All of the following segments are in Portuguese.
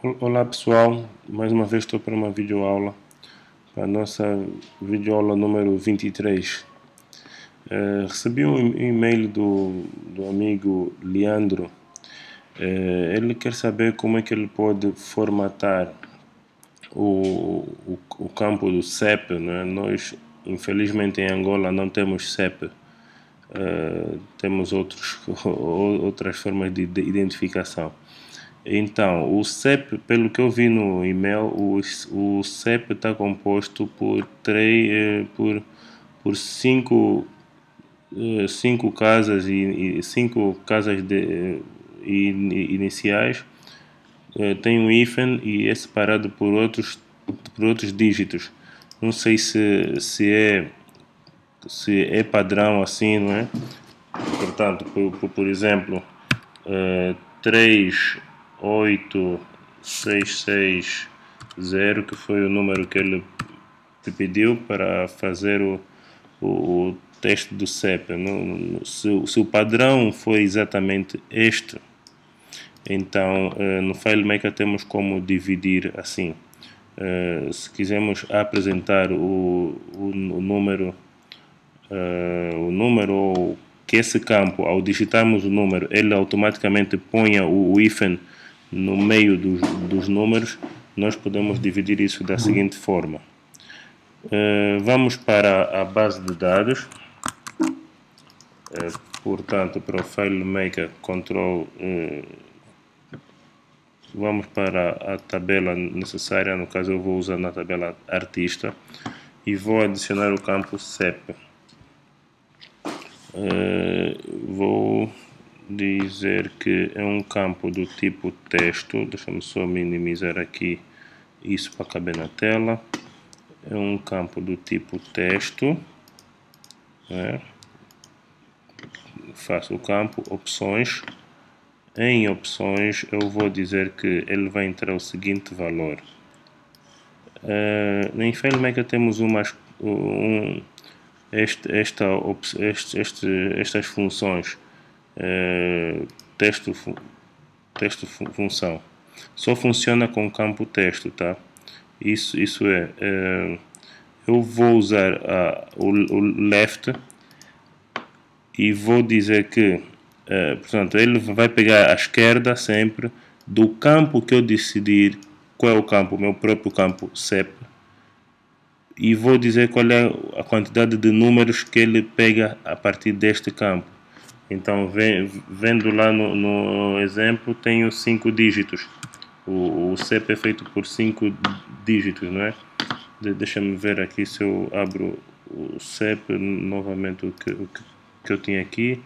Olá pessoal, mais uma vez estou para uma videoaula, para a nossa videoaula número 23. Recebi um e-mail do amigo Leandro. Ele quer saber como é que ele pode formatar o campo do CEP, né? Nós, infelizmente, em Angola não temos CEP. Temos outras formas de identificação. Então, o CEP, pelo que eu vi no e-mail, o CEP está composto por cinco casas e cinco casas iniciais. Tem um hífen e é separado por outros dígitos. Não sei se é padrão assim, não é? Portanto, por exemplo, 38660, que foi o número que ele pediu para fazer o teste do CEP. Se o padrão foi exatamente este, então no FileMaker temos como dividir assim. Se quisermos apresentar o número ou que esse campo, ao digitarmos o número, ele automaticamente ponha o hífen no meio dos números, nós podemos dividir isso da seguinte forma. Vamos para a base de dados. Portanto, para o FileMaker Control, vamos para a tabela necessária. No caso, eu vou usar na tabela artista e vou adicionar o campo CEP. Vou dizer que é um campo do tipo texto. Deixa-me só minimizar aqui isso para caber na tela. É um campo do tipo texto, né? Faço o campo opções. Em opções eu vou dizer que ele vai entrar o seguinte valor. Em FileMaker temos estas funções, texto função, só funciona com campo texto, tá? Isso é, eu vou usar o left e vou dizer que, portanto, ele vai pegar a esquerda sempre do campo que eu decidir. Qual é o campo? O meu próprio campo CEP. E vou dizer qual é a quantidade de números que ele pega a partir deste campo. Então, vendo lá no exemplo, tenho 5 dígitos. O CEP é feito por 5 dígitos, não é? Deixa-me ver aqui se eu abro o CEP novamente, o que eu tinha aqui.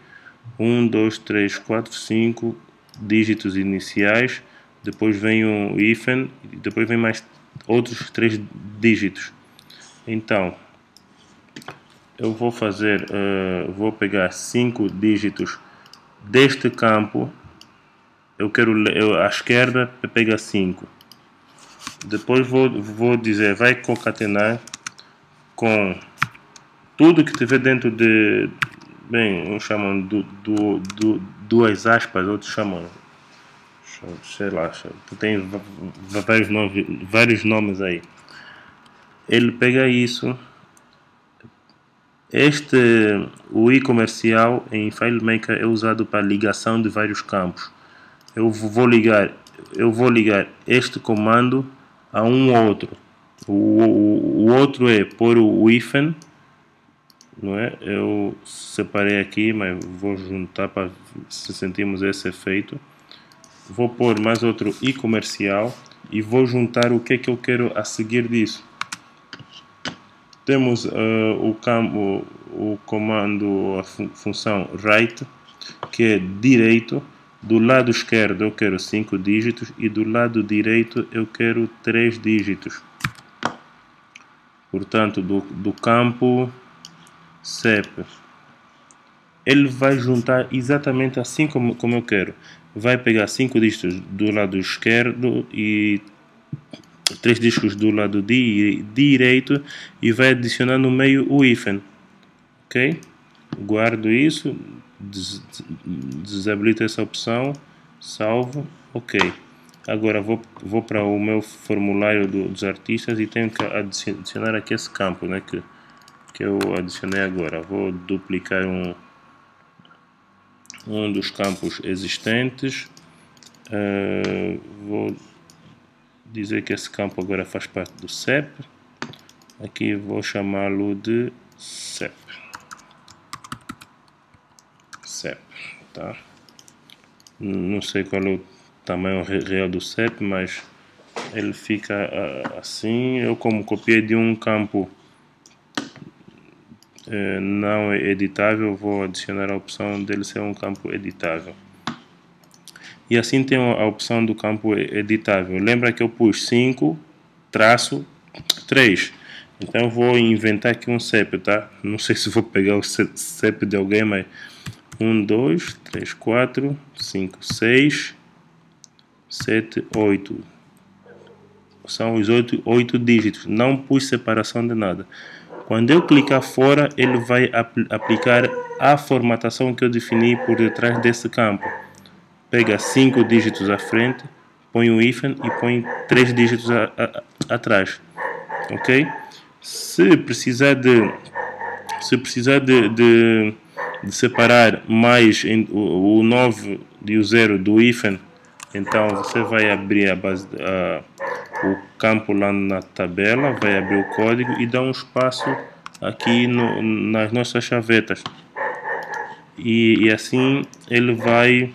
1, 2, 3, 4, 5 dígitos iniciais. Depois vem um hífen e depois vem mais outros 3 dígitos. Então, eu vou vou pegar 5 dígitos deste campo. À esquerda pega 5. Depois vou dizer, vai concatenar com tudo que tiver dentro de, bem, uns chamam duas aspas, outros chamam, sei lá, tem vários nomes aí. Ele pega isso. O i comercial em FileMaker é usado para ligação de vários campos. Eu vou ligar este comando a um outro. O outro é pôr o hífen, não é? Eu separei aqui, mas vou juntar para se sentirmos esse efeito. Vou pôr mais outro i comercial e vou juntar o que é que eu quero a seguir disso. Temos o comando, a função right, que é direito. Do lado esquerdo eu quero 5 dígitos e do lado direito eu quero 3 dígitos. Portanto, do campo CEP, ele vai juntar exatamente assim como eu quero. Vai pegar 5 dígitos do lado esquerdo e 3 dígitos do lado direito e vai adicionar no meio o hífen. Ok? Guardo isso, desabilito essa opção, salvo, ok. Agora vou para o meu formulário dos artistas e tenho que adicionar aqui esse campo, né, que eu adicionei agora. Vou duplicar um dos campos existentes. Vou dizer que esse campo agora faz parte do CEP. Aqui vou chamá-lo de CEP. CEP, tá? Não sei qual é o tamanho real do CEP, mas ele fica assim. Eu, como copiei de um campo não editável, vou adicionar a opção dele ser um campo editável. E assim tem a opção do campo editável. Lembra que eu pus 5-3. Então eu vou inventar aqui um CEP, tá? Não sei se vou pegar o CEP de alguém, mas 1, 2, 3, 4, 5, 6, 7, 8. São os 8 dígitos. Não pus separação de nada. Quando eu clicar fora, ele vai aplicar a formatação que eu defini por detrás desse campo. Pega 5 dígitos à frente, põe um hífen e põe 3 dígitos atrás. Ok? Se precisar de separar mais o 9 e o 0 do hífen, então você vai abrir o campo lá na tabela, vai abrir o código e dar um espaço aqui nas nossas chavetas. E assim ele vai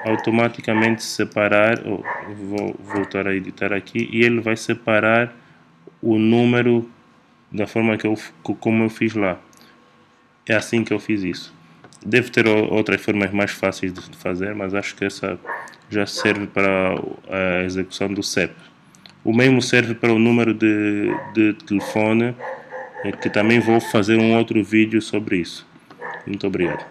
automaticamente separar. Vou voltar a editar aqui e ele vai separar o número da forma como eu fiz lá. É assim que eu fiz isso. Deve ter outras formas mais fáceis de fazer, mas acho que essa já serve para a execução do CEP. O mesmo serve para o número de telefone, que também vou fazer um outro vídeo sobre isso. Muito obrigado.